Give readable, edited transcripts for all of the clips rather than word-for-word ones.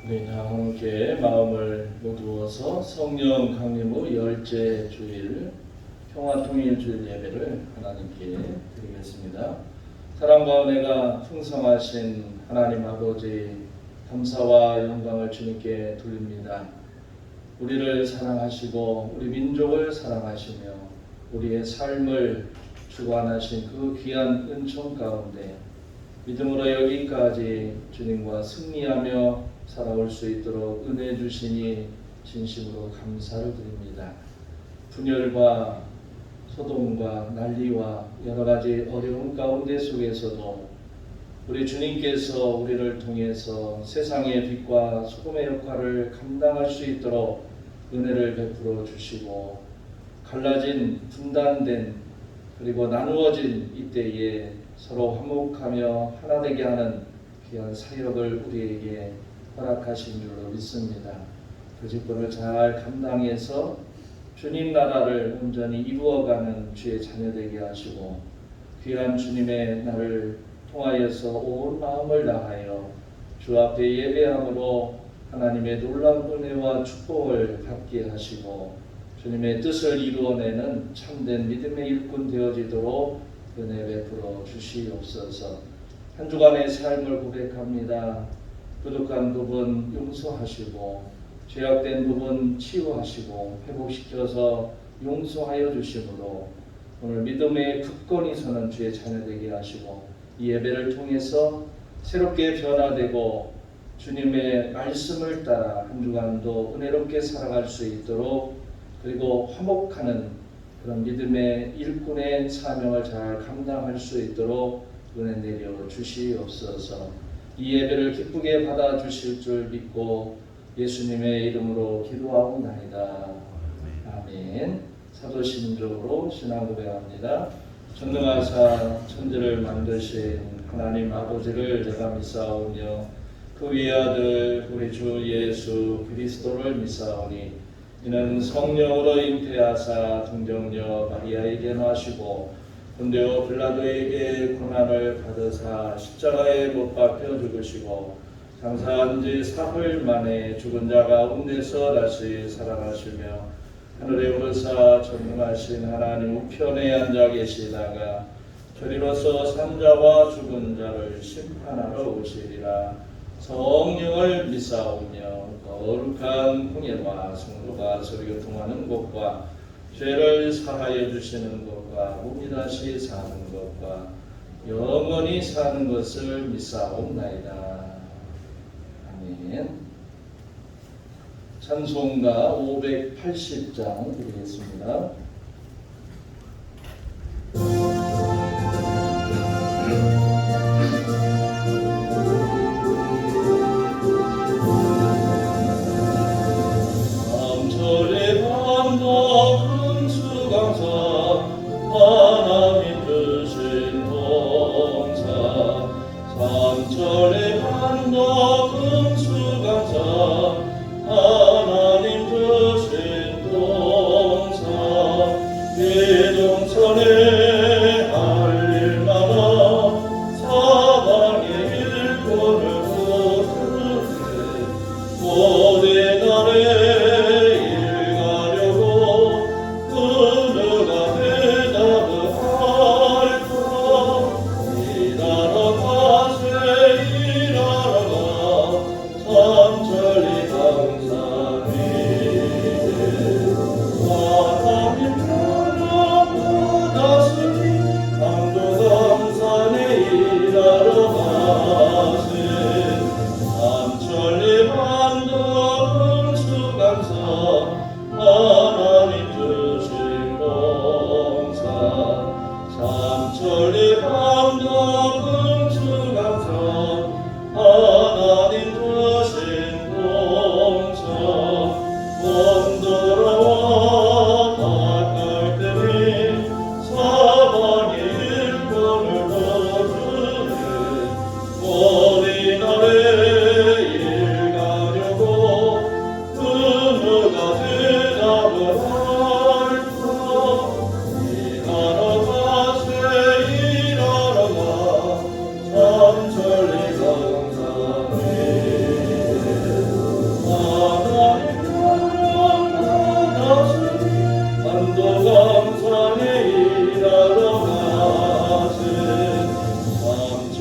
우리 다 함께 마음을 모두어서 성령 강림 후 열째 주일 평화통일주일 예배를 하나님께 드리겠습니다. 사랑과 은혜가 풍성하신 하나님 아버지, 감사와 영광을 주님께 돌립니다. 우리를 사랑하시고 우리 민족을 사랑하시며 우리의 삶을 주관하신 그 귀한 은총 가운데 믿음으로 여기까지 주님과 승리하며 살아올 수 있도록 은혜 주시니 진심으로 감사를 드립니다. 분열과 소동과 난리와 여러 가지 어려운 가운데 속에서도 우리 주님께서 우리를 통해서 세상의 빛과 소금의 역할을 감당할 수 있도록 은혜를 베풀어 주시고, 갈라진 분단된 그리고 나누어진 이때에 서로 화목하며 하나 되게 하는 귀한 사역을 우리에게 허락하신 줄로 믿습니다. 그 직분을 잘 감당해서 주님 나라를 온전히 이루어가는 주의 자녀되게 하시고, 귀한 주님의 날을 통하여서 온 마음을 다하여 주 앞에 예배함으로 하나님의 놀라운 은혜와 축복을 받게 하시고 주님의 뜻을 이루어내는 참된 믿음의 일꾼 되어지도록 은혜 베풀어 주시옵소서. 한 주간의 삶을 고백합니다. 부족한 부분 용서하시고 죄악된 부분 치유하시고 회복시켜서 용서하여 주심으로 오늘 믿음의 굳건히 서는 주의 자녀 되게 하시고, 이 예배를 통해서 새롭게 변화되고 주님의 말씀을 따라 한 주간도 은혜롭게 살아갈 수 있도록, 그리고 화목하는 그런 믿음의 일꾼의 사명을 잘 감당할 수 있도록 은혜 내려 주시옵소서. 이 예배를 기쁘게 받아 주실 줄 믿고 예수님의 이름으로 기도하옵나이다. 아멘. 사도신조로 신앙 고백합니다. 전능하사 천지를 만드신 하나님 아버지를 내가 믿사오며 그 위아들 우리 주 예수 그리스도를 믿사오니 이는 성령으로 잉태하사 동정녀 마리아에게 나시고 본디오 빌라도에게 고난을 받으사 십자가에 못 박혀 죽으시고 장사한 지 사흘 만에 죽은 자 가운데서 다시 살아나시며 하늘에 오르사 전능하신 하나님 우편에 앉아 계시다가 저리로서 산자와 죽은 자를 심판하러 오시리라. 성령을 믿사오며 거룩한 공예와 성도가 서로 교통하는 것과 죄를 사하여 주시는 것과 몸이 다시 사는 것과 영원히 사는 것을 믿사옵나이다. 아멘. 찬송가 580장 드리겠습니다. 천천히 감사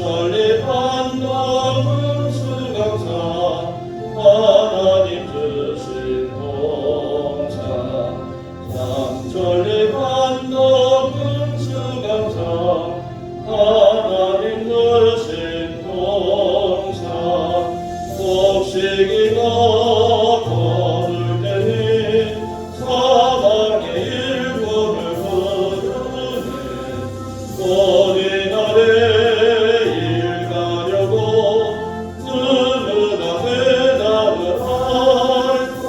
전천리한 높은 수강산 하나님 주신 동산 전천리한 높은 수강산 하나님 주신 동산 곡식이가 거둘 때니 사방의 일본을 거두네 어디 나래 일가려고 누누가 대답을 할까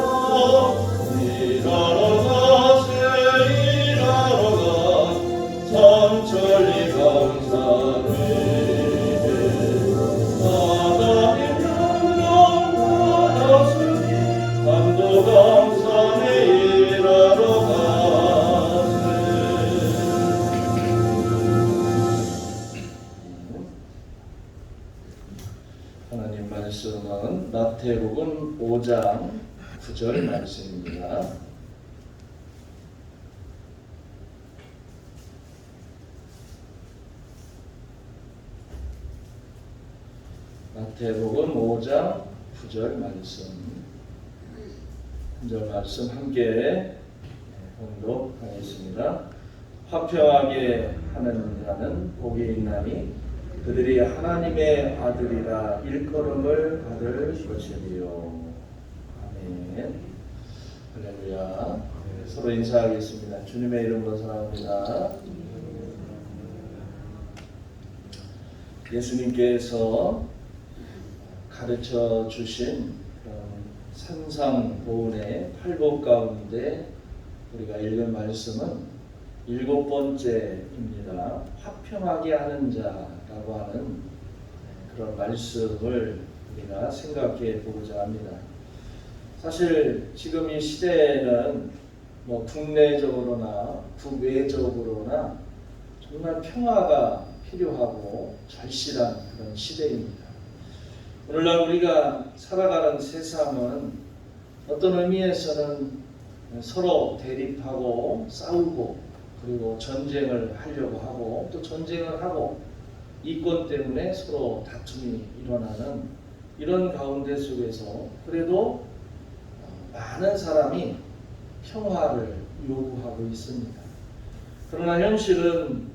일하러 가세 일하러 가 삼천리 강산에 하나님 명령 받았으니 감도강산에 일하러 가세. 하나님 말씀은 마태복음 5장 9절 말씀입니다. 마태복음 5장 9절 말씀. 1절 말씀 함께 봉독하겠습니다. 화평하게 하는 자는 복이 있나니 그들이 하나님의 아들이라 일컬음을 받을 것이리요. 아멘. 할렐루야. 서로 인사하겠습니다. 주님의 이름으로 사랑합니다. 예수님께서 가르쳐 주신 산상보훈의 8복 가운데 우리가 읽은 말씀은 7번째입니다. 화평하게 하는 자라고 하는 그런 말씀을 우리가 생각해 보고자 합니다. 사실 지금 이 시대에는 뭐 국내적으로나 국외적으로나 정말 평화가 필요하고 절실한 그런 시대입니다. 오늘날 우리가 살아가는 세상은 어떤 의미에서는 서로 대립하고 싸우고 그리고 전쟁을 하려고 하고 또 전쟁을 하고 이권 때문에 서로 다툼이 일어나는 이런 가운데 속에서 그래도 많은 사람이 평화를 요구하고 있습니다. 그러나 현실은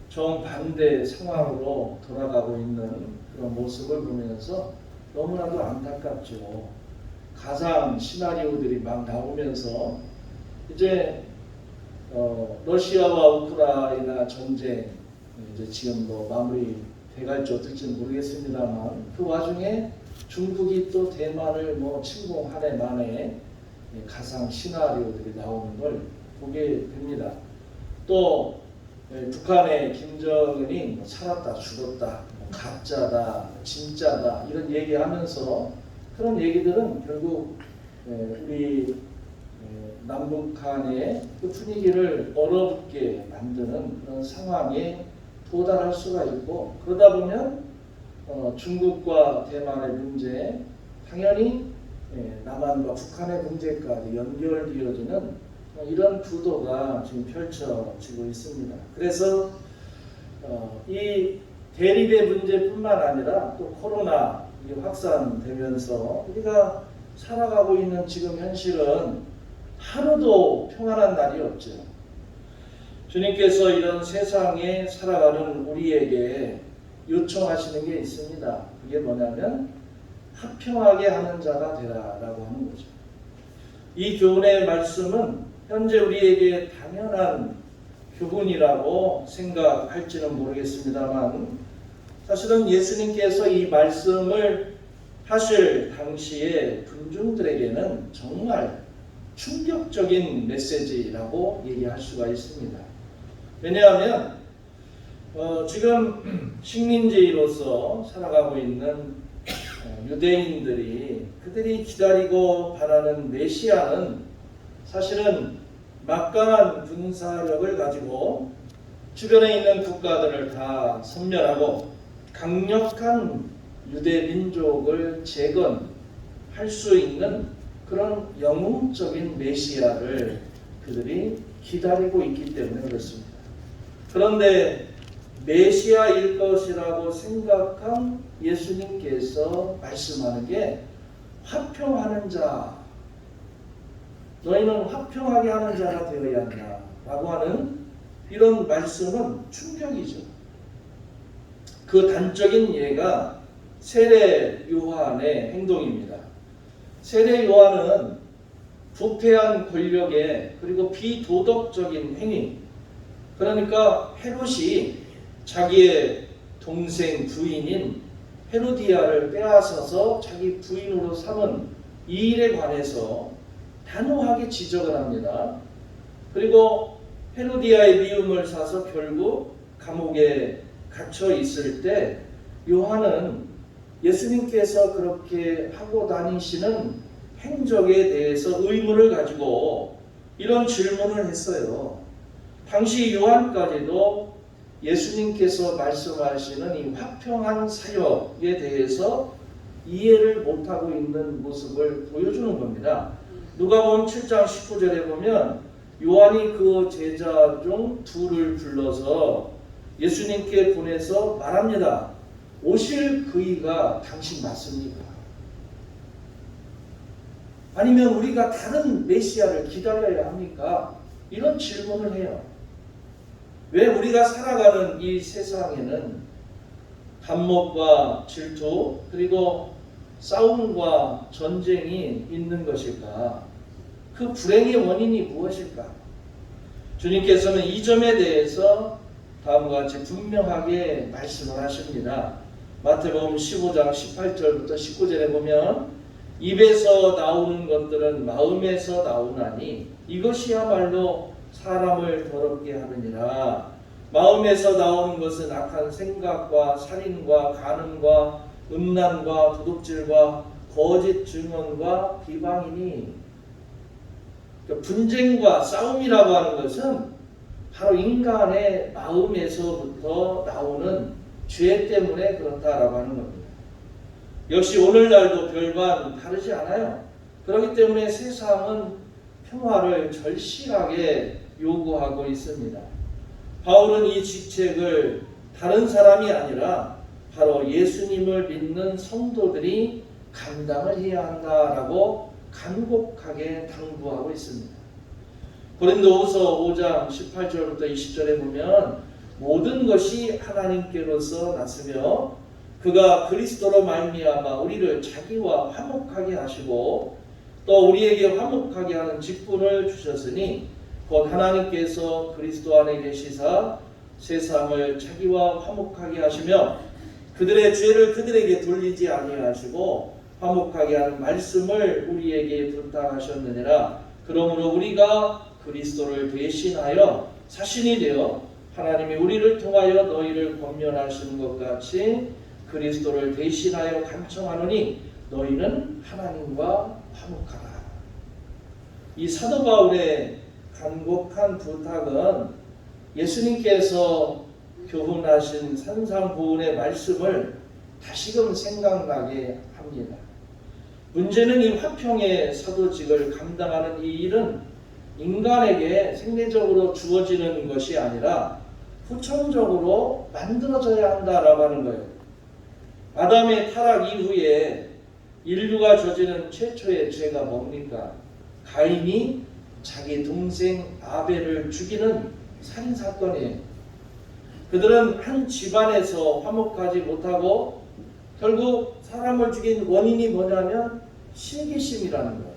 정반대 상황으로 돌아가고 있는 그런 모습을 보면서 너무나도 안타깝죠. 가상 시나리오들이 막 나오면서 이제 러시아와 우크라이나 전쟁 이제 지금 뭐 마무리 돼갈지 어떨지는 모르겠습니다만 그 와중에 중국이 또 대만을 뭐 침공하네 만에 가상 시나리오들이 나오는 걸 보게 됩니다. 또 북한의 김정은이 살았다 죽었다 가짜다 진짜다 이런 얘기하면서 그런 얘기들은 결국 우리 남북한의 그 분위기를 얼어붙게 만드는 그런 상황에 도달할 수가 있고 그러다 보면 중국과 대만의 문제 당연히 남한과 북한의 문제까지 연결되어지는 이런 구도가 지금 펼쳐지고 있습니다. 그래서 이 대립의 문제뿐만 아니라 또 코로나 확산되면서 우리가 살아가고 있는 지금 현실은 하루도 평안한 날이 없죠. 주님께서 이런 세상에 살아가는 우리에게 요청하시는 게 있습니다. 그게 뭐냐면 화평하게 하는 자가 되라라고 하는 거죠. 이 교훈의 말씀은 현재 우리에게 당연한 교훈이라고 생각할지는 모르겠습니다만 사실은 예수님께서 이 말씀을 하실 당시에 군중들에게는 정말 충격적인 메시지라고 얘기할 수가 있습니다. 왜냐하면 지금 식민지로서 살아가고 있는 유대인들이 그들이 기다리고 바라는 메시아는 사실은 막강한 군사력을 가지고 주변에 있는 국가들을 다 섬멸하고 강력한 유대 민족을 재건할 수 있는 그런 영웅적인 메시아를 그들이 기다리고 있기 때문에 그렇습니다. 그런데 메시아일 것이라고 생각한 예수님께서 말씀하는 게 화평하는 자, 너희는 화평하게 하는 자가 되어야 한다 라고 하는 이런 말씀은 충격이죠. 그 단적인 예가 세례 요한의 행동입니다. 세례 요한은 부패한 권력에 그리고 비도덕적인 행위, 그러니까 헤롯이 자기의 동생 부인인 헤로디아를 빼앗아서 자기 부인으로 삼은 이 일에 관해서 단호하게 지적을 합니다. 그리고 헤로디아의 미움을 사서 결국 감옥에 갇혀 있을 때 요한은 예수님께서 그렇게 하고 다니시는 행적에 대해서 의문을 가지고 이런 질문을 했어요. 당시 요한까지도 예수님께서 말씀하시는 이 화평한 사역에 대해서 이해를 못하고 있는 모습을 보여주는 겁니다. 누가복음 7장 19절에 보면 요한이 그 제자 중 둘을 불러서 예수님께 보내서 말합니다. 오실 그이가 당신 맞습니까? 아니면 우리가 다른 메시아를 기다려야 합니까? 이런 질문을 해요. 왜 우리가 살아가는 이 세상에는 간목과 질투 그리고 싸움과 전쟁이 있는 것일까? 그 불행의 원인이 무엇일까? 주님께서는 이 점에 대해서 다음과 같이 분명하게 말씀을 하십니다. 마태복음 15장 18절부터 19절에 보면 입에서 나오는 것들은 마음에서 나오나니 이것이야말로 사람을 더럽게 하느니라. 마음에서 나오는 것은 악한 생각과 살인과 간음과 음란과 도둑질과 거짓 증언과 비방이니, 분쟁과 싸움이라고 하는 것은 바로 인간의 마음에서부터 나오는 죄 때문에 그렇다라고 하는 겁니다. 역시 오늘날도 별반 다르지 않아요. 그렇기 때문에 세상은 평화를 절실하게 요구하고 있습니다. 바울은 이 직책을 다른 사람이 아니라 바로 예수님을 믿는 성도들이 감당을 해야 한다라고 간곡하게 당부하고 있습니다. 고린도후서 5장 18절부터 20절에 보면 모든 것이 하나님께로서 났으며 그가 그리스도로 말미암아 우리를 자기와 화목하게 하시고 또 우리에게 화목하게 하는 직분을 주셨으니 곧 하나님께서 그리스도 안에 계시사 세상을 자기와 화목하게 하시며 그들의 죄를 그들에게 돌리지 아니하시고 화목하게 하는 말씀을 우리에게 부탁하셨느니라. 그러므로 우리가 그리스도를 대신하여 사신이 되어 하나님이 우리를 통하여 너희를 권면하시는 것 같이 그리스도를 대신하여 간청하노니 너희는 하나님과 화목하라. 이 사도 바울의 간곡한 부탁은 예수님께서 교훈하신 산상보훈의 말씀을 다시금 생각나게 합니다. 문제는 이 화평의 사도직을 감당하는 이 일은 인간에게 생리적으로 주어지는 것이 아니라 후천적으로 만들어져야 한다라고 하는 거예요. 아담의 타락 이후에 인류가 저지른 최초의 죄가 뭡니까? 가인이 자기 동생 아벨을 죽이는 살인사건이에요. 그들은 한 집안에서 화목하지 못하고 결국 사람을 죽인 원인이 뭐냐면 시기심이라는 거예요.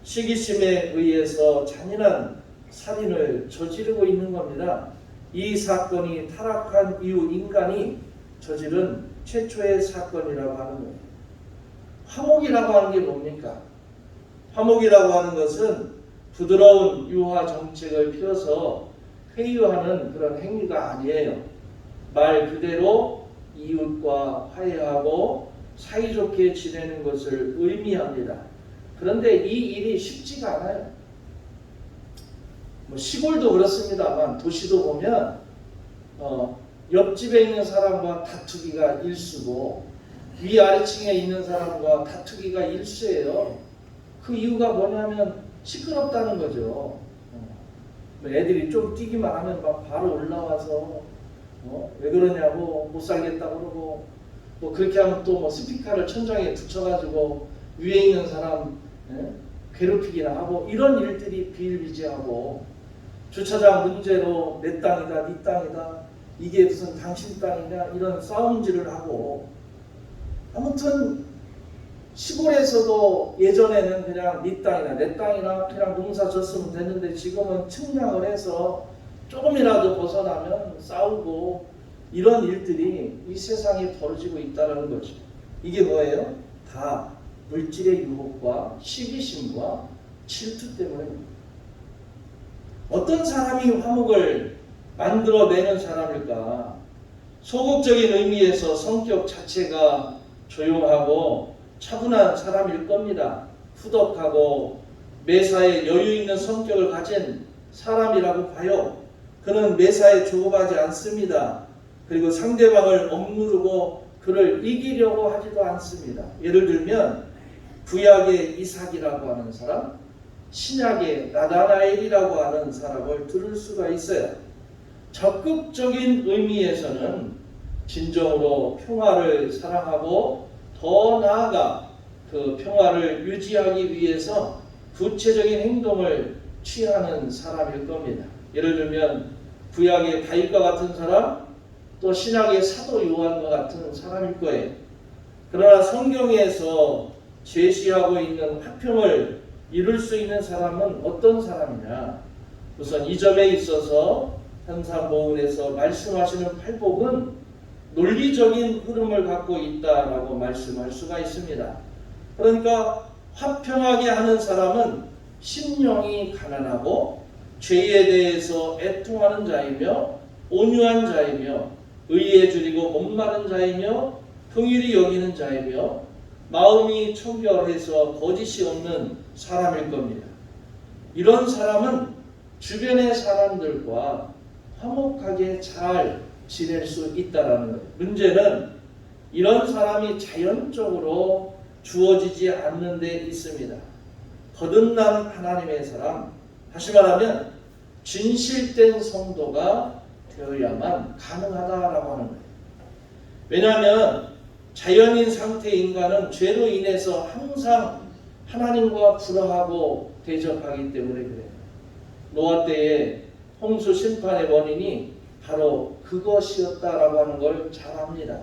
시기심에 의해서 잔인한 살인을 저지르고 있는 겁니다. 이 사건이 타락한 이후 인간이 저지른 최초의 사건이라고 하는 거예요. 화목이라고 하는 게 뭡니까? 화목이라고 하는 것은 부드러운 유화 정책을 펴서 회유하는 그런 행위가 아니에요. 말 그대로 이웃과 화해하고 사이좋게 지내는 것을 의미합니다. 그런데 이 일이 쉽지가 않아요. 시골도 그렇습니다만 도시도 보면 옆집에 있는 사람과 다투기가 일수고 위아래층에 있는 사람과 다투기가 일수예요. 그 이유가 뭐냐면 시끄럽다는 거죠. 애들이 좀 뛰기만 하면 막 바로 올라와서 왜 그러냐고 못 살겠다고 그러고 뭐 그렇게 하면 또 뭐 스피커를 천장에 붙여가지고 위에 있는 사람 괴롭히기나 하고 이런 일들이 비일비재하고 주차장 문제로 내 땅이다 네 땅이다 이게 무슨 당신 땅이냐 이런 싸움질을 하고 아무튼 시골에서도 예전에는 그냥 네 땅이나 내 땅이나 그냥 농사 졌으면 됐는데 지금은 측량을 해서 조금이라도 벗어나면 싸우고 이런 일들이 이 세상에 벌어지고 있다는 거죠. 이게 뭐예요? 다 물질의 유혹과 시기심과 질투 때문입니다. 어떤 사람이 화목을 만들어내는 사람일까? 소극적인 의미에서 성격 자체가 조용하고 차분한 사람일 겁니다. 후덕하고 매사에 여유 있는 성격을 가진 사람이라고 봐요. 그는 매사에 조급하지 않습니다. 그리고 상대방을 억누르고 그를 이기려고 하지도 않습니다. 예를 들면 구약의 이삭이라고 하는 사람, 신약의 나다나엘이라고 하는 사람을 들을 수가 있어요. 적극적인 의미에서는 진정으로 평화를 사랑하고 더 나아가 그 평화를 유지하기 위해서 구체적인 행동을 취하는 사람일 겁니다. 예를 들면 구약의 다윗과 같은 사람, 또 신약의 사도 요한과 같은 사람일 거예요. 그러나 성경에서 제시하고 있는 화평을 이룰 수 있는 사람은 어떤 사람이냐? 우선 이 점에 있어서 현상보훈에서 말씀하시는 팔복은 논리적인 흐름을 갖고 있다라고 말씀할 수가 있습니다. 그러니까 화평하게 하는 사람은 심령이 가난하고 죄에 대해서 애통하는 자이며 온유한 자이며 의에 줄이고 목마른 자이며 긍휼히 여기는 자이며 마음이 청결해서 거짓이 없는 사람일 겁니다. 이런 사람은 주변의 사람들과 화목하게 잘 지낼 수 있다라는 거예요. 문제는 이런 사람이 자연적으로 주어지지 않는 데 있습니다. 거듭난 하나님의 사람, 다시 말하면 진실된 성도가 되어야만 가능하다라고 하는 거예요. 왜냐하면 자연인 상태의 인간은 죄로 인해서 항상 하나님과 불화하고 대적하기 때문에 그래요. 노아 때에 홍수 심판의 원인이 바로 그것이었다라고 하는 걸 잘 압니다.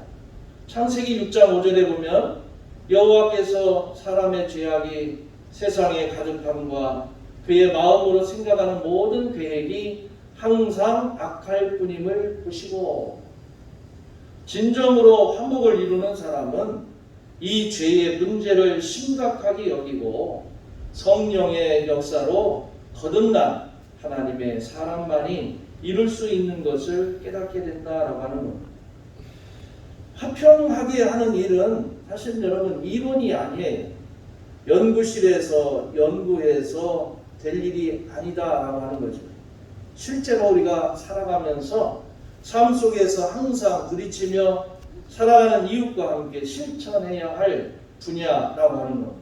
창세기 6장 5절에 보면 여호와께서 사람의 죄악이 세상에 가득함과 그의 마음으로 생각하는 모든 계획이 항상 악할 뿐임을 보시고, 진정으로 화목을 이루는 사람은 이 죄의 문제를 심각하게 여기고 성령의 역사로 거듭난 하나님의 사람만이 이룰 수 있는 것을 깨닫게 된다라고 하는 겁니다. 화평하게 하는 일은 사실 여러분 이론이 아니에요. 연구실에서 연구해서 될 일이 아니다라고 하는 거죠. 실제로 우리가 살아가면서 삶 속에서 항상 부딪히며 살아가는 이웃과 함께 실천해야 할 분야라고 하는 것.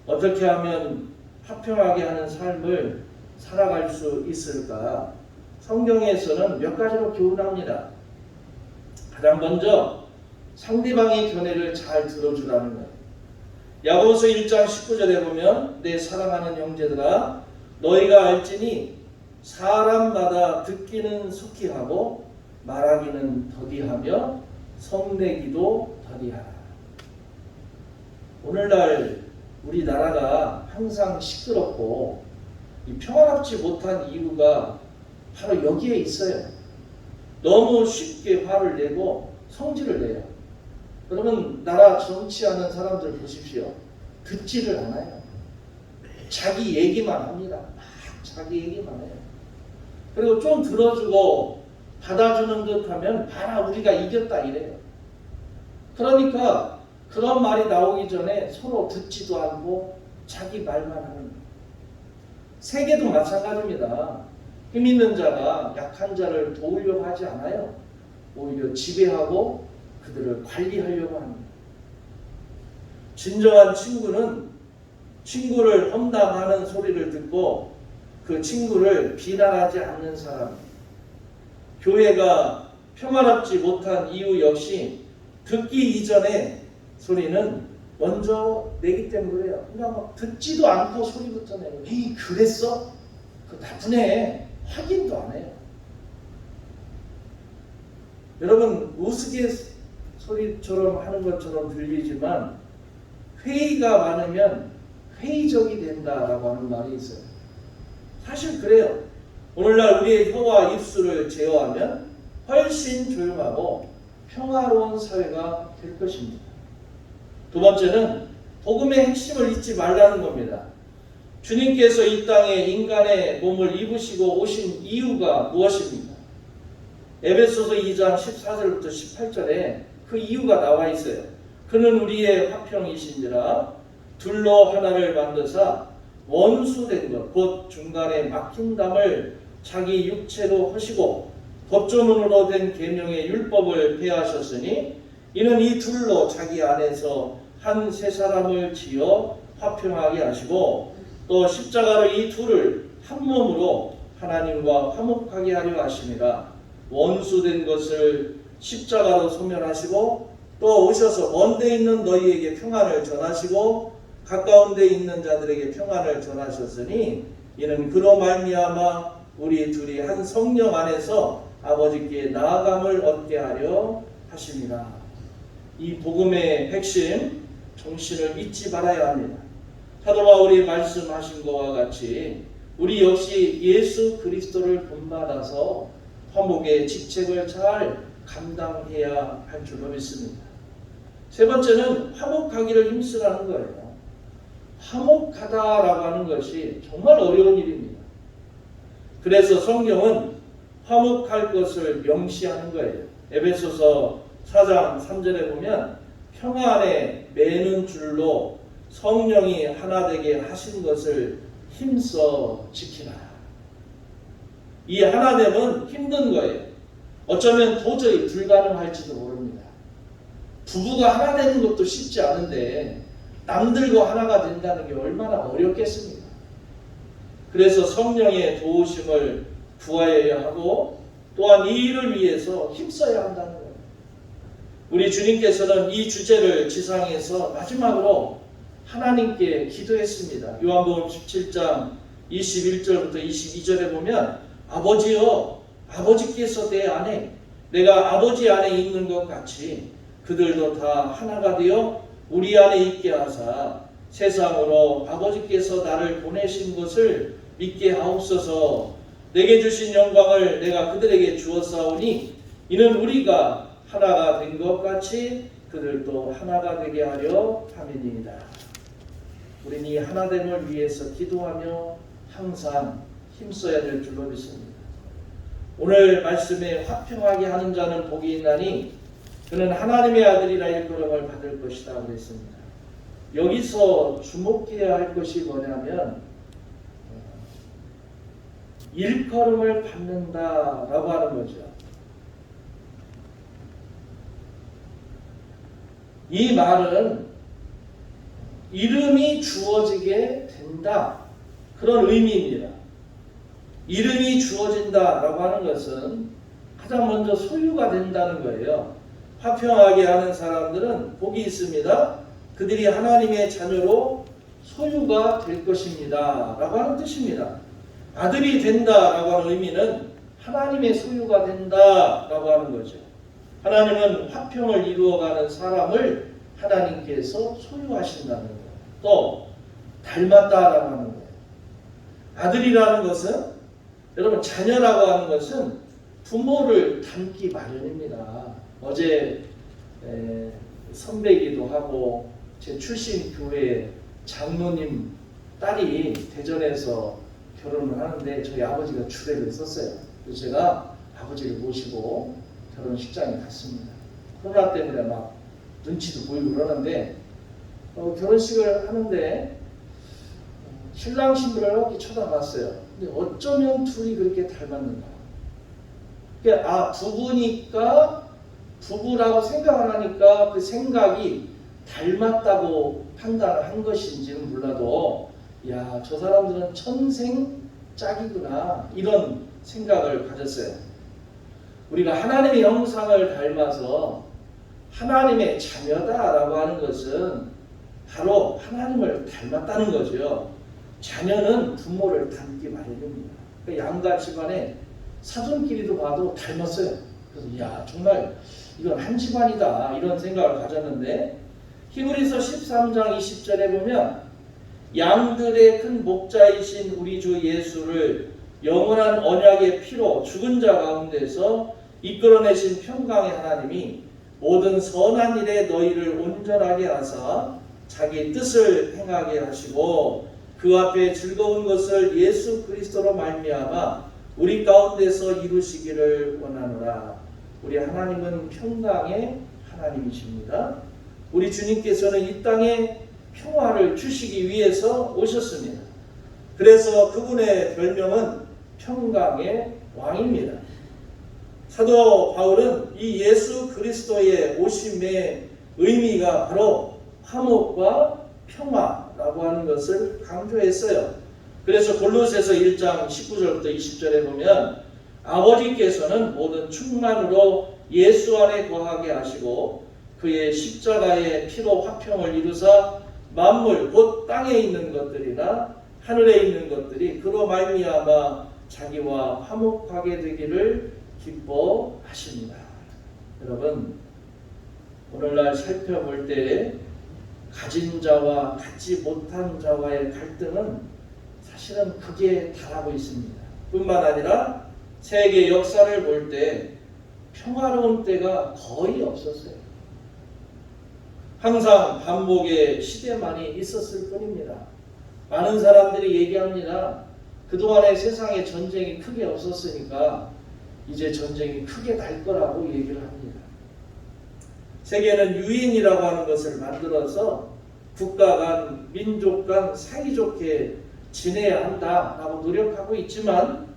어떻게 하면 화평하게 하는 삶을 살아갈 수 있을까? 성경에서는 몇 가지로 교훈합니다. 가장 먼저 상대방의 견해를 잘 들어주라는 거예요. 야고보서 1장 19절에 보면 내 사랑하는 형제들아 너희가 알지니 사람마다 듣기는 속히 하고 말하기는 더디하며 성내기도 더디하라. 오늘날 우리나라가 항상 시끄럽고 평화롭지 못한 이유가 바로 여기에 있어요. 너무 쉽게 화를 내고 성질을 내요. 그러면 나라 정치하는 사람들 보십시오. 듣지를 않아요. 자기 얘기만 합니다. 막 자기 얘기만 해요. 그리고 좀 들어주고 받아주는 듯 하면 봐라 우리가 이겼다 이래요. 그러니까 그런 말이 나오기 전에 서로 듣지도 않고 자기 말만 하는 거예요. 세계도 마찬가지입니다. 힘 있는 자가 약한 자를 도우려고 하지 않아요. 오히려 지배하고 그들을 관리하려고 합니다. 진정한 친구는 친구를 험담하는 소리를 듣고 그 친구를 비난하지 않는 사람. 교회가 평화롭지 못한 이유 역시 듣기 이전에 소리는 먼저 내기 때문에 그래요. 그러니까 막 듣지도 않고 소리부터 내고, 에이 그랬어? 그 나쁘네. 확인도 안 해요. 여러분 우스갯소리처럼 하는 것처럼 들리지만 회의가 많으면 회의적이 된다라고 하는 말이 있어요. 사실 그래요. 오늘날 우리의 혀와 입술을 제어하면 훨씬 조용하고 평화로운 사회가 될 것입니다. 두 번째는 복음의 핵심을 잊지 말라는 겁니다. 주님께서 이 땅에 인간의 몸을 입으시고 오신 이유가 무엇입니까? 에베소서 2장 14절부터 18절에 그 이유가 나와 있어요. 그는 우리의 화평이신지라 둘로 하나를 만드사 원수된 것 곧 중간에 막힌 담을 자기 육체로 하시고 법조문으로 된 계명의 율법을 폐하셨으니 이는 이 둘로 자기 안에서 한 세 사람을 지어 화평하게 하시고 또 십자가로 이 둘을 한 몸으로 하나님과 화목하게 하려 하심이라. 원수된 것을 십자가로 소멸하시고 또 오셔서 먼 데 있는 너희에게 평안을 전하시고 가까운 데 있는 자들에게 평안을 전하셨으니 이는 그로 말미암아 우리 둘이 한 성령 안에서 아버지께 나아감을 얻게 하려 하심이라. 이 복음의 핵심 정신을 잊지 말아야 합니다. 사도 바울이 말씀하신 것과 같이 우리 역시 예수 그리스도를 본받아서 화목의 직책을 잘 감당해야 할 줄로 믿습니다. 세 번째는 화목하기를 힘쓰라는 거예요. 화목하다라고 하는 것이 정말 어려운 일입니다. 그래서 성경은 화목할 것을 명시하는 거예요. 에베소서 4장 3절에 보면 평화 안에 매는 줄로 성령이 하나 되게 하신 것을 힘써 지키라. 이 하나됨은 힘든 거예요. 어쩌면 도저히 불가능할지도 모릅니다. 부부가 하나 되는 것도 쉽지 않은데 남들과 하나가 된다는 게 얼마나 어렵겠습니까? 그래서 성령의 도우심을 구하여야 하고 또한 이 일을 위해서 힘써야 한다는 거예요. 우리 주님께서는 이 주제를 지상에서 마지막으로 하나님께 기도했습니다. 요한복음 17장 21절부터 22절에 보면 아버지여 아버지께서 내 안에 내가 아버지 안에 있는 것 같이 그들도 다 하나가 되어 우리 안에 있게 하사 세상으로 아버지께서 나를 보내신 것을 믿게 하옵소서. 내게 주신 영광을 내가 그들에게 주었사오니 이는 우리가 하나가 된 것 같이 그들도 하나가 되게 하려 함이니이다. 우리는 이 하나됨을 위해서 기도하며 항상 힘써야 될 줄로 믿습니다. 오늘 말씀에 화평하게 하는 자는 복이 있나니 그는 하나님의 아들이라 일컬음을 받을 것이다 그랬습니다. 여기서 주목해야 할 것이 뭐냐면 일컬음을 받는다라고 하는 거죠. 이 말은 이름이 주어지게 된다 그런 의미입니다. 이름이 주어진다라고 하는 것은 가장 먼저 소유가 된다는 거예요. 화평하게 하는 사람들은 복이 있습니다. 그들이 하나님의 자녀로 소유가 될 것입니다 라고 하는 뜻입니다. 아들이 된다라고 하는 의미는 하나님의 소유가 된다라고 하는 거죠. 하나님은 화평을 이루어가는 사람을 하나님께서 소유하신다는 거예요. 또 닮았다라고 하는 거예요. 아들이라는 것은 여러분 자녀라고 하는 것은 부모를 닮기 마련입니다. 어제 선배이기도 하고 제 출신 교회 장로님 딸이 대전에서 결혼을 하는데 저희 아버지가 주례를 썼어요. 그래서 제가 아버지를 모시고 결혼식장에 갔습니다. 코로나 때문에 막 눈치도 보이고 그러는데 결혼식을 하는데 신랑 신부를 이렇게 쳐다봤어요. 근데 어쩌면 둘이 그렇게 닮았는가. 그러니까 부부니까 부부라고 생각을 하니까 그 생각이 닮았다고 판단을 한 것인지는 몰라도 야, 저 사람들은 천생 짝이구나 이런 생각을 가졌어요. 우리가 하나님의 형상을 닮아서 하나님의 자녀다라고 하는 것은 바로 하나님을 닮았다는 거죠. 자녀는 부모를 닮기 마련입니다. 양가 집안에 사돈끼리도 봐도 닮았어요. 그래서 야 정말 이건 한 집안이다 이런 생각을 가졌는데 히브리서 13장 20절에 보면 양들의 큰 목자이신 우리 주 예수를 영원한 언약의 피로 죽은 자 가운데서 이끌어내신 평강의 하나님이 모든 선한 일에 너희를 온전하게 하사 자기 뜻을 행하게 하시고 그 앞에 즐거운 것을 예수 그리스도로 말미암아 우리 가운데서 이루시기를 원하노라. 우리 하나님은 평강의 하나님이십니다. 우리 주님께서는 이 땅에 평화를 주시기 위해서 오셨습니다. 그래서 그분의 별명은 평강의 왕입니다. 사도 바울은 이 예수 그리스도의 오심의 의미가 바로 화목과 평화라고 하는 것을 강조했어요. 그래서 골로새서 1장 19절부터 20절에 보면 아버지께서는 모든 충만으로 예수 안에 거하게 하시고 그의 십자가의 피로 화평을 이루사 만물 곧 땅에 있는 것들이나 하늘에 있는 것들이 그로 말미암아 자기와 화목하게 되기를 기뻐하십니다. 여러분 오늘날 살펴볼 때 가진 자와 갖지 못한 자와의 갈등은 사실은 크게 달하고 있습니다. 뿐만 아니라 세계 역사를 볼 때 평화로운 때가 거의 없었어요. 항상 반복의 시대만이 있었을 뿐입니다. 많은 사람들이 얘기합니다. 그동안에 세상에 전쟁이 크게 없었으니까 이제 전쟁이 크게 날 거라고 얘기를 합니다. 세계는 유엔이라고 하는 것을 만들어서 국가 간, 민족 간 사이좋게 지내야 한다라고 노력하고 있지만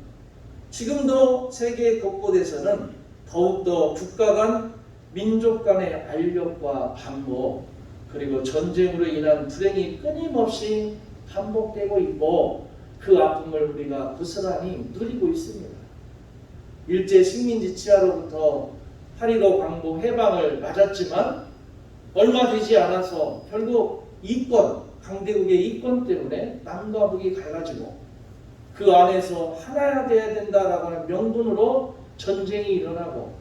지금도 세계 곳곳에서는 더욱더 국가 간, 민족 간의 알력과 반목 그리고 전쟁으로 인한 불행이 끊임없이 반복되고 있고 그 아픔을 우리가 고스란히 누리고 있습니다. 일제 식민지 치하로부터 8.15 광복 해방을 맞았지만 얼마 되지 않아서 결국 이권, 강대국의 이권 때문에 남과 북이 갈라지고 그 안에서 하나야 돼야 된다라고 하는 명분으로 전쟁이 일어나고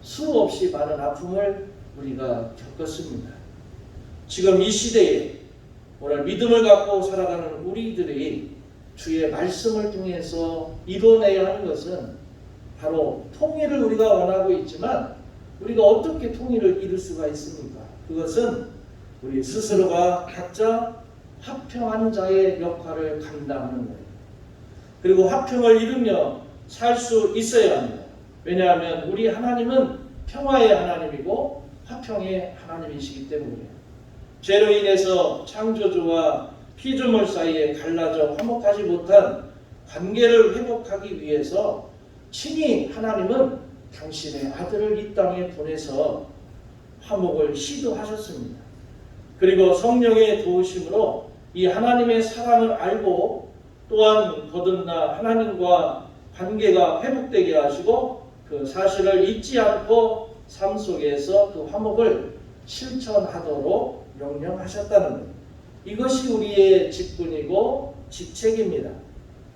수없이 많은 아픔을 우리가 겪었습니다. 지금 이 시대에 오늘 믿음을 갖고 살아가는 우리들이 주의 말씀을 통해서 이뤄내야 하는 것은 바로 통일을 우리가 원하고 있지만 우리가 어떻게 통일을 이룰 수가 있습니까? 그것은 우리 스스로가 각자 화평한 자의 역할을 감당하는 거예요. 그리고 화평을 이루며 살 수 있어야 합니다. 왜냐하면 우리 하나님은 평화의 하나님이고 화평의 하나님이시기 때문이에요. 죄로 인해서 창조주와 피조물 사이에 갈라져 화목하지 못한 관계를 회복하기 위해서 친히 하나님은 당신의 아들을 이 땅에 보내서 화목을 시도하셨습니다. 그리고 성령의 도우심으로 이 하나님의 사랑을 알고 또한 거듭나 하나님과 관계가 회복되게 하시고 그 사실을 잊지 않고 삶 속에서 그 화목을 실천하도록 명령하셨다는 것. 이것이 우리의 직분이고 직책입니다.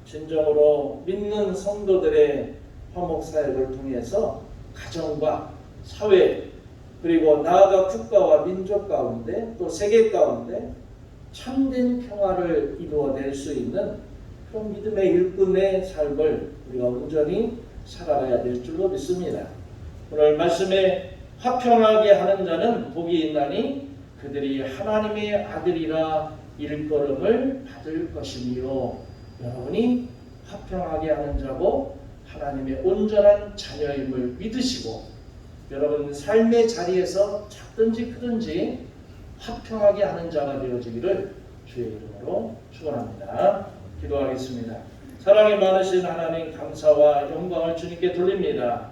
진정으로 믿는 성도들의 화목 사역을 통해서 가정과 사회 그리고 나아가 국가와 민족 가운데 또 세계 가운데 참된 평화를 이루어낼 수 있는 그런 믿음의 일꾼의 삶을 우리가 온전히 살아가야 될 줄로 믿습니다. 오늘 말씀에 화평하게 하는 자는 복이 있나니 그들이 하나님의 아들이라 일컬음을 받을 것이며 여러분이 화평하게 하는 자고 하나님의 온전한 자녀임을 믿으시고 여러분 삶의 자리에서 작든지 크든지 화평하게 하는 자가 되어지기를 주의 이름으로 축원합니다. 기도하겠습니다. 사랑이 많으신 하나님 감사와 영광을 주님께 돌립니다.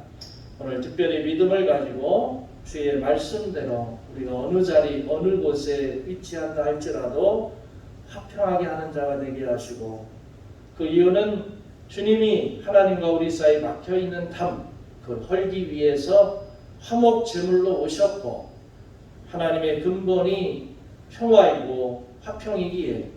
오늘 특별히 믿음을 가지고 주의 말씀대로 우리가 어느 자리 어느 곳에 위치한다 할지라도 화평하게 하는 자가 되게 하시고 그 이유는 주님이 하나님과 우리 사이 막혀있는 담, 그 그 헐기 위에서 화목 제물로 오셨고 하나님의 근본이 평화이고 화평이기에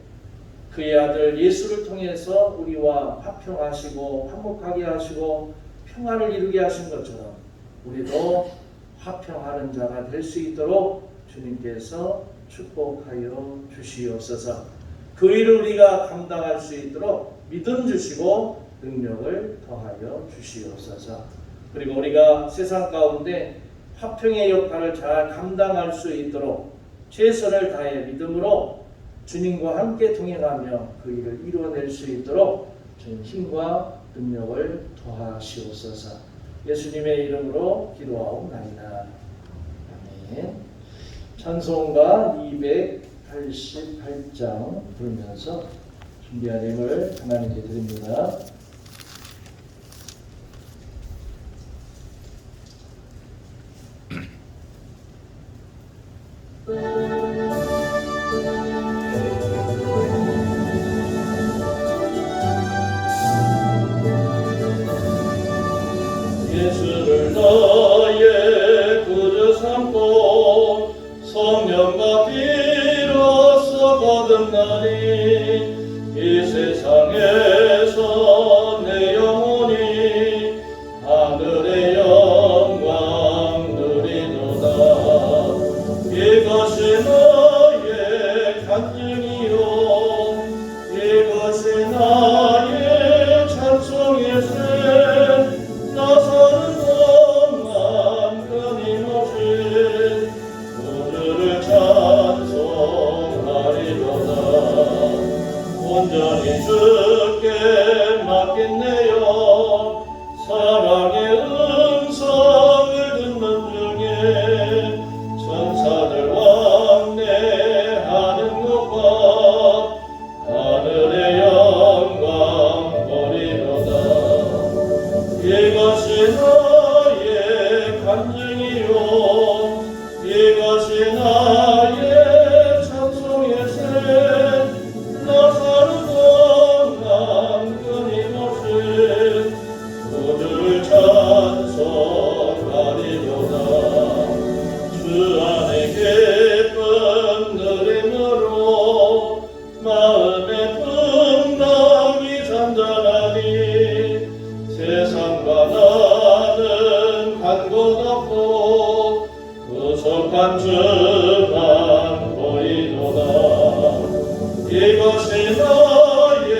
그의 아들 예수를 통해서 우리와 화평하시고 화목하게 하시고 평화를 이루게 하신 것처럼 우리도 화평하는 자가 될 수 있도록 주님께서 축복하여 주시옵소서. 그 일을 우리가 감당할 수 있도록 믿음 주시고 능력을 더하여 주시옵소서. 그리고 우리가 세상 가운데 화평의 역할을 잘 감당할 수 있도록 최선을 다해 믿음으로 주님과 함께 동행하며 그 일을 이루어낼 수 있도록 주님 힘과 능력을 더하시옵소서. 예수님의 이름으로 기도하옵나이다. 아멘. 찬송가 288장 부르면서 준비한 힘을 하나님께 드립니다. 예수를 나의 구주 삼고 성령과 피로써 거듭나니 이 세상에서 내 영혼이 하늘의 영광 누리도다. 이것이 나의 간증이요 이것이 나의 찬송의 새 나 사는 동안 끊임없이 구주를 찬송하리로다. 온전히 주께 맡긴내요 사랑의 음성을 듣는 중에 천사들 왕래하는 것과 하늘의 영광 보리로다. 이것이 나의 간증이요 이것이 나의 찬송의 새 나 사는 동안 끊임없이 구주를 찬송하리로다. 주 안에 기쁜 누림으로 마음의 풍랑이 잔잔하니 세상과 나는 간 곳 없고 구속한 주만 보이도다. 이것이 나의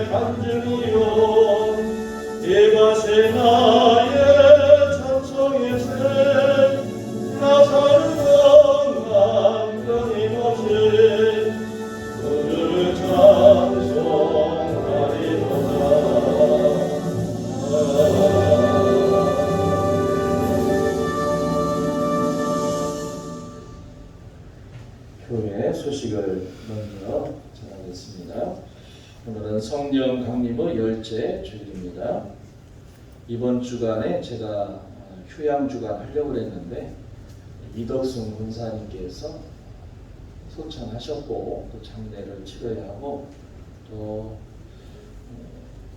간증이요 이것이 나의 찬송의 새 나 사는 동안 끊임없이 그를 찬송하리로다. 교회 소식을 먼저 전하겠습니다. 오늘은 성령 강림의 열째 주일입니다. 이번 주간에 제가 휴양 주간 하려고 했는데 이덕순 군사님께서 소천하셨고 또 장례를 치러야 하고 또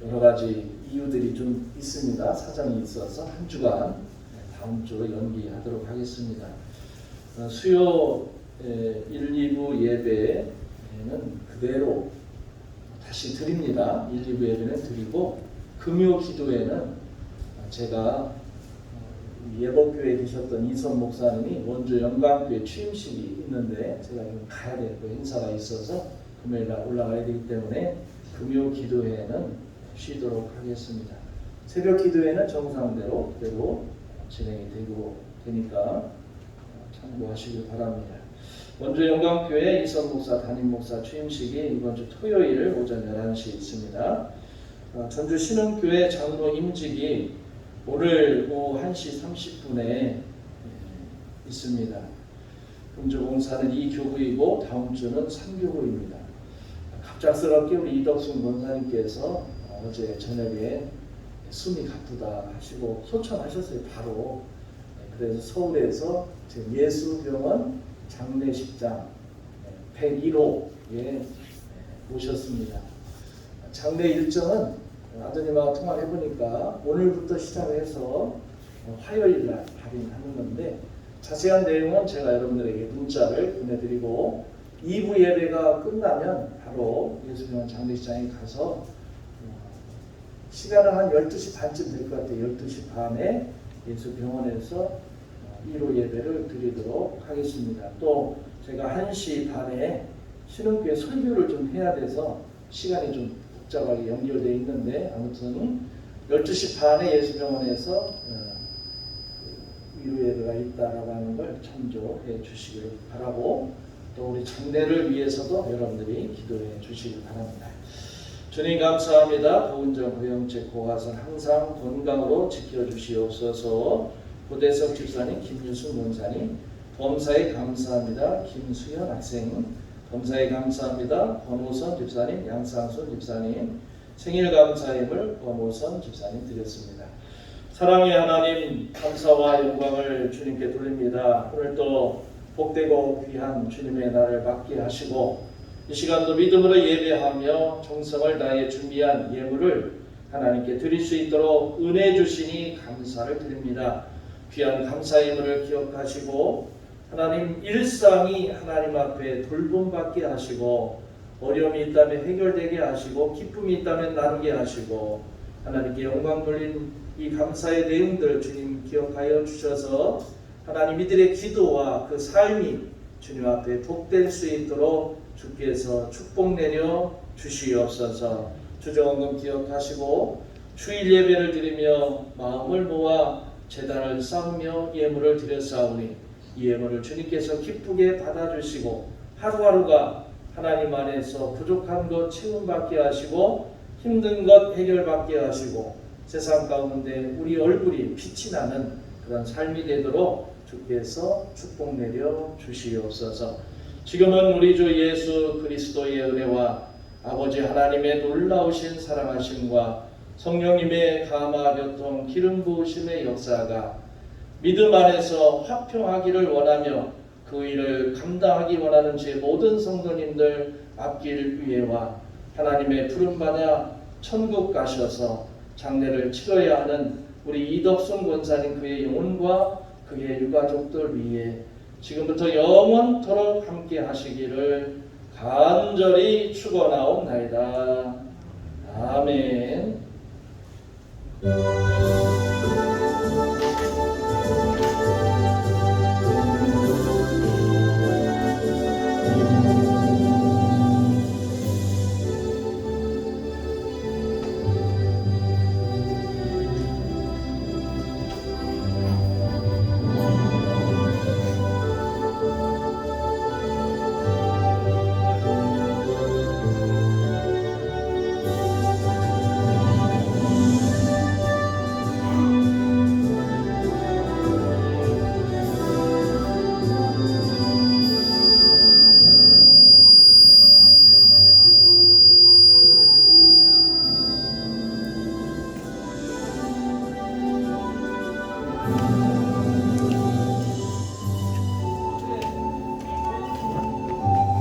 여러 가지 이유들이 좀 있습니다. 사정이 있어서 한 주간 다음 주로 연기하도록 하겠습니다. 수요 1, 2부 예배는 그대로 다시 드립니다. 1, 2부 예배는 드리고 금요 기도회는 제가 예복교회에 계셨던 이선 목사님이 원주 영광교회 취임식이 있는데 제가 좀 가야 될 행사가 있어서 금요일날 올라가야 되기 때문에 금요 기도회는 쉬도록 하겠습니다. 새벽 기도회는 정상대로 그대로 진행이 되니까 참고하시길 바랍니다. 원주 영광교회 이선 목사 담임 목사 취임식이 이번 주 토요일 오전 11시에 있습니다. 전주 신흥교회 장로 임직이 오늘 오후 1시 30분에 있습니다. 금주 봉사는 2교구이고 다음 주는 3교구입니다. 갑작스럽게 우리 이덕순 권사님께서 어제 저녁에 숨이 가쁘다 하시고 소천하셨어요. 바로. 그래서 서울에서 지금 예수병원 장례식장 101호에 모셨습니다. 장례 일정은 아드님하고 통화를 해보니까 오늘부터 시작해서 화요일 날 할인하는 건데 자세한 내용은 제가 여러분들에게 문자를 보내드리고 2부 예배가 끝나면 바로 예수병원 장례식장에 가서 시간은 한 12시 반쯤 될 것 같아요. 12시 반에 예수병원에서 1호 예배를 드리도록 하겠습니다. 또 제가 1시 반에 신흥교회 설교를 좀 해야 돼서 시간이 좀 복잡하게 연결되어 있는데 아무튼 12시 반에 예수병원에서 1호 예배가 있다라고 하는 걸 참조해 주시길 바라고 또 우리 장례를 위해서도 여러분들이 기도해 주시길 바랍니다. 주님 감사합니다. 도은정 고영채 고가선 항상 건강으로 지켜주시옵소서. 고대석 집사님, 김유순 원사님, 범사에 감사합니다. 김수현 학생, 범사에 감사합니다. 권호선 집사님, 양상순 집사님, 생일 감사임을 권호선 집사님 드렸습니다. 사랑의 하나님, 감사와 영광을 주님께 돌립니다. 오늘도 복되고 귀한 주님의 날을 맞게 하시고 이 시간도 믿음으로 예배하며 정성을 다해 준비한 예물을 하나님께 드릴 수 있도록 은혜 주시니 감사를 드립니다. 귀한 감사 예물을 기억하시고 하나님 일상이 하나님 앞에 돌봄받게 하시고 어려움이 있다면 해결되게 하시고 기쁨이 있다면 나누게 하시고 하나님께 영광 돌린 이 감사의 내용들 주님 기억하여 주셔서 하나님 이들의 기도와 그 삶이 주님 앞에 복될 수 있도록 주께서 축복 내려 주시옵소서. 주정원금 기억하시고 주일 예배를 드리며 마음을 모아 제단을 쌓으며 예물을 드렸사오니 이 예물을 주님께서 기쁘게 받아주시고 하루하루가 하나님 안에서 부족한 것 채움받게 하시고 힘든 것 해결받게 하시고 세상 가운데 우리 얼굴이 빛이 나는 그런 삶이 되도록 주께서 축복 내려 주시옵소서. 지금은 우리 주 예수 그리스도의 은혜와 아버지 하나님의 놀라우신 사랑하심과 성령님의 감화 교통 기름 부으심의 역사가 믿음 안에서 화평하기를 원하며 그 일을 감당하기 원하는 제 모든 성도님들 앞길 위에와 하나님의 부름받아 천국 가셔서 장례를 치러야 하는 우리 이덕순 권사님 그의 영혼과 그의 유가족들 위해 지금부터 영원토록 함께 하시기를 간절히 축원하옵나이다. 아멘.